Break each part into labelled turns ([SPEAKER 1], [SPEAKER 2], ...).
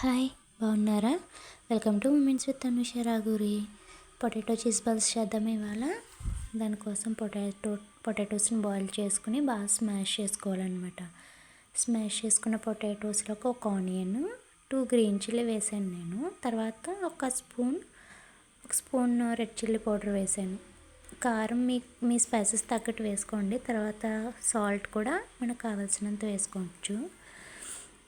[SPEAKER 1] Hi, బాగున్నారా? Welcome to women's with Anusha Raguri. Potato cheese balls చేద్దాం ఇవాళ. దానికోసం పొటాటోస్ని బాయిల్ చేసుకుని బాగా స్మాష్ చేసుకోవాలన్నమాట. స్మాష్ చేసుకున్న పొటాటోస్లోకి ఒక ఆనియన్, 2 గ్రీన్ చిల్లీ వేసాను నేను. తర్వాత ఒక స్పూన్ రెడ్ చిల్లీ పౌడర్ వేసాను. కారం మీ స్పైసెస్ తగ్గట్టు వేసుకోండి. తర్వాత సాల్ట్ కూడా మనకు కావాల్సినంత వేసుకోవచ్చు.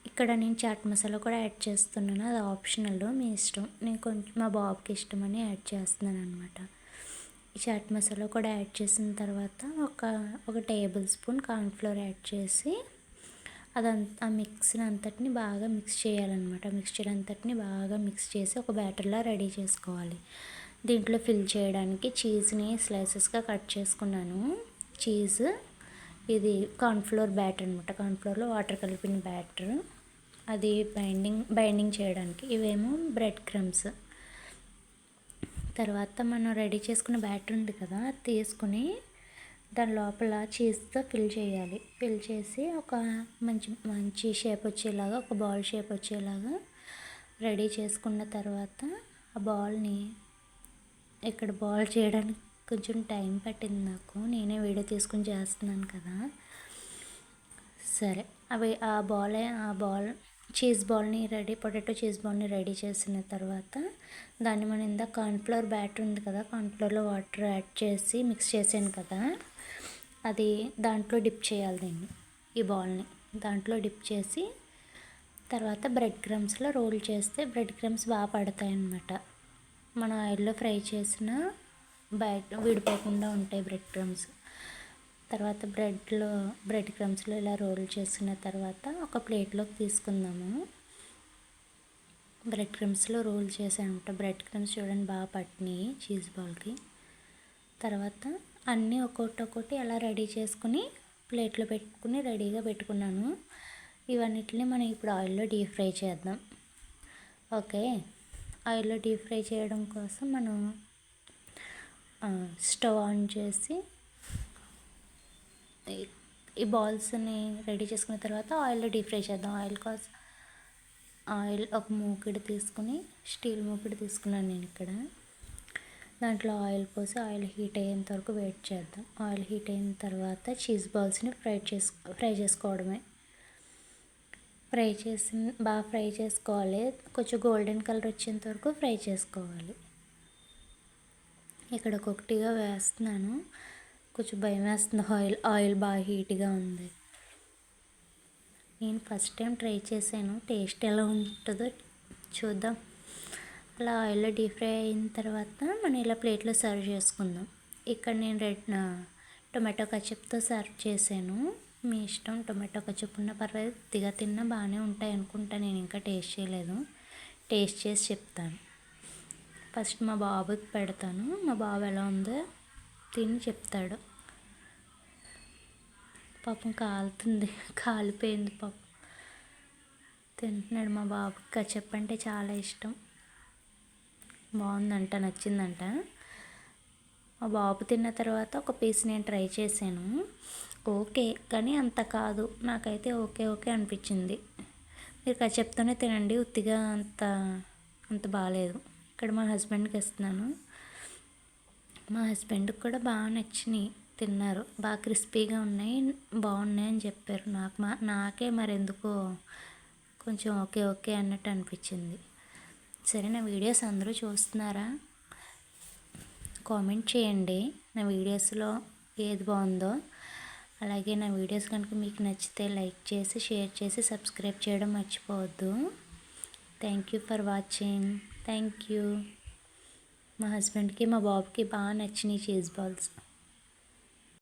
[SPEAKER 1] ఇక్కడ నేను చాట్ మసాలా కూడా యాడ్ చేస్తున్నాను, అది ఆప్షనల్, మీ ఇష్టం. నేను కొంచెం మా బాబుకి ఇష్టమని యాడ్ చేస్తున్నాను అనమాట. ఈ చాట్ మసాలా కూడా యాడ్ చేసిన తర్వాత ఒక టేబుల్ స్పూన్ కార్న్ఫ్లోర్ యాడ్ చేసి ఆ మిక్స్ని అంతటిని బాగా మిక్స్ చేయాలన్నమాట. మిక్స్చర్ అంతటిని బాగా మిక్స్ చేసి ఒక బ్యాటర్లా రెడీ చేసుకోవాలి. దీంట్లో ఫిల్ చేయడానికి చీజ్ని స్లైసెస్గా కట్ చేసుకున్నాను. చీజ్ ఇది కార్న్ఫ్లోర్ బ్యాటర్ అనమాట. కార్న్ఫ్లోర్లో వాటర్ కలిపిన బ్యాటర్, అది బైండింగ్ చేయడానికి. ఇవేమో బ్రెడ్ క్రమ్స్. తర్వాత మనం రెడీ చేసుకున్న బ్యాటర్ ఉంది కదా, అది తీసుకుని దాని లోపల చీజ్తో ఫిల్ చేయాలి. ఫిల్ చేసి ఒక మంచి షేప్ వచ్చేలాగా, ఒక బాల్ షేప్ వచ్చేలాగా రెడీ చేసుకున్న తర్వాత ఆ బాల్ని ఇక్కడ బాల్ చేయడానికి కొంచెం టైం పట్టింది నాకు, నేనే వీడియో తీసుకుని చేస్తున్నాను కదా. సరే, ఆ పొటాటో చీజ్ బాల్ని రెడీ చేసిన తర్వాత దాన్ని మనం ఇందాక కార్న్ఫ్లోర్ బ్యాటర్ ఉంది కదా, కార్న్ఫ్లోర్లో వాటర్ యాడ్ చేసి మిక్స్ చేసాను కదా, అది దాంట్లో డిప్ చేయాలి. ఈ బాల్ని దాంట్లో డిప్ చేసి తర్వాత బ్రెడ్ క్రమ్స్లో రోల్ చేస్తే బ్రెడ్ క్రమ్స్ బాగా పడతాయి అన్నమాట. మనం ఆయిల్లో ఫ్రై చేసిన బయట విడిపోకుండా ఉంటాయి బ్రెడ్ క్రమ్స్. తర్వాత బ్రెడ్ క్రమ్స్లో ఇలా రోల్ చేసిన తర్వాత ఒక ప్లేట్లోకి తీసుకుందాము. బ్రెడ్ క్రమ్స్లో రోల్ చేసాను. బ్రెడ్ క్రమ్స్ చూడండి బాగా పట్టినాయి చీజ్ బాల్కి. తర్వాత అన్నీ ఒక్కొక్కటి అలా రెడీ చేసుకుని ప్లేట్లో పెట్టుకుని రెడీగా పెట్టుకున్నాను. ఇవన్నిటిని మనం ఇప్పుడు ఆయిల్లో డీప్ ఫ్రై చేద్దాం. ఓకే, ఆయిల్లో డీప్ ఫ్రై చేయడం కోసం మనం స్టవ్ ఆన్ చేసి ఈ బాల్స్ని రెడీ చేసుకున్న తర్వాత ఆయిల్లో డీప్ ఫ్రై చేద్దాం. ఆయిల్ ఒక మూకిడి తీసుకుని, స్టీల్ మూకిడి తీసుకున్నాను నేను ఇక్కడ. దాంట్లో ఆయిల్ పోసి ఆయిల్ హీట్ అయ్యేంత వరకు వెయిట్ చేద్దాం. ఆయిల్ హీట్ అయిన తర్వాత చీజ్ బాల్స్ని ఫ్రై చేసుకోవడమే. బాగా ఫ్రై చేసుకోవాలి. కొంచెం గోల్డెన్ కలర్ వచ్చేంత వరకు ఫ్రై చేసుకోవాలి. ఇక్కడ ఒక్కొక్కటిగా వేస్తున్నాను. కొంచెం భయం వేస్తుంది, ఆయిల్ బాగా హీట్గా ఉంది. నేను ఫస్ట్ టైం ట్రై చేశాను, టేస్ట్ ఎలా ఉంటుందో చూద్దాం. అలా ఆయిల్లో డీప్ ఫ్రై అయిన తర్వాత మనం ఇలా ప్లేట్లో సర్వ్ చేసుకుందాం. ఇక్కడ నేను టొమాటో కచప్తో సర్వ్ చేశాను. మీ ఇష్టం, టొమాటో కచప్ ఉన్నా పర్వాలేదు, తిగా తిన్నా బాగానే ఉంటాయి అనుకుంటా. నేను ఇంకా టేస్ట్ చేయలేదు, టేస్ట్ చేసి చెప్తాను. ఫస్ట్ మా బాబుకి పెడతాను, మా బాబు ఎలా ఉందో తిని చెప్తాడు. పాపం కాలిపోయింది పాపం. తింటున్నాడు మా బాబుకి. కచప్ అంటే చాలా ఇష్టం, బాగుందంట, నచ్చిందంట. మా బాబు తిన్న తర్వాత ఒక పీస్ నేను ట్రై చేశాను. ఓకే, కానీ అంత కాదు, నాకైతే ఓకే అనిపించింది. మీరు కచప్తోనే తినండి, ఉత్తిగా అంత బాగాలేదు. ఇక్కడ మా హస్బెండ్కి ఇస్తున్నాను. మా హస్బెండ్కి కూడా బాగా నచ్చినాయి, తిన్నారు. బాగా క్రిస్పీగా ఉన్నాయి, బాగున్నాయి అని చెప్పారు. నాకే మరెందుకో కొంచెం ఓకే అన్నట్టు అనిపించింది. సరే, నా వీడియోస్ అందరూ చూస్తున్నారా? కామెంట్ చేయండి నా వీడియోస్లో ఏది బాగుందో. అలాగే నా వీడియోస్ కనుక మీకు నచ్చితే లైక్ చేసి, షేర్ చేసి, సబ్స్క్రైబ్ చేయడం మర్చిపోవద్దు. Thank you for watching. Thank you. మా హస్బెండ్కి, మా బాబుకి బాగా నచ్చినాయి చీజ్ బాల్స్.